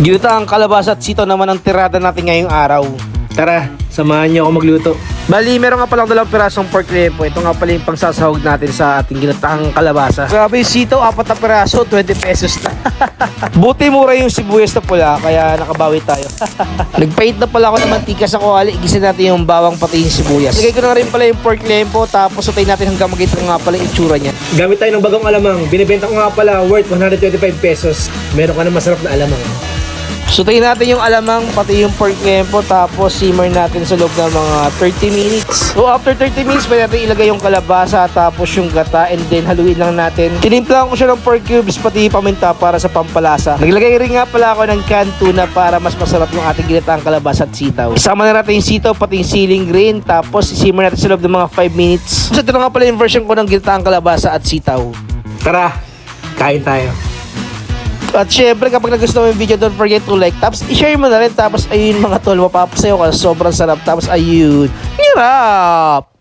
Ginataang kalabasa at sitaw naman ang tirada natin ngayong araw. Tara, samahan niyo ako magluto. Bali, meron nga palang 2 pirasong pork lempo. Ito nga pala yung pangsasahog natin sa ating ginataang kalabasa. Grabe yung sitaw, 4 na piraso, 20 pesos na. Buti mura yung sibuyas na pula, kaya nakabawi tayo. Nagpahit na pala ako ng mantika sa kuwali. Igisa natin yung bawang pati yung sibuyas. Lagay ko na rin pala yung pork lempo, tapos utay natin hanggang magkita nga pala yung itsura niya. Gamit tayo ng bagong alamang. Binibenta ko nga pala worth 125 pesos. Meron ka ng masarap na alamang. Sutayin natin yung alamang, pati yung pork lempo, tapos simmer natin sa loob ng mga 30 minutes. So after 30 minutes, pwede natin ilagay yung kalabasa, tapos yung gata, and then haluin lang natin. Tinimplan ko siya ng pork cubes, pati paminta para sa pampalasa. Naglagay rin nga pala ako ng canned tuna para mas masarap yung ating ginataang kalabasa at sitaw. Isama na natin yung sitaw, pati yung ceiling green, tapos simmer natin sa loob ng mga 5 minutes. So ito na nga pala yung version ko ng ginataang kalabasa at sitaw. Tara, kain tayo. At syempre kapag nagustuhan mo yung video, don't forget to like. Tapos i-share mo na rin. Tapos ayun mga tol, mapapasayo ka. Sobrang sarap. Tapos ayun, hirap!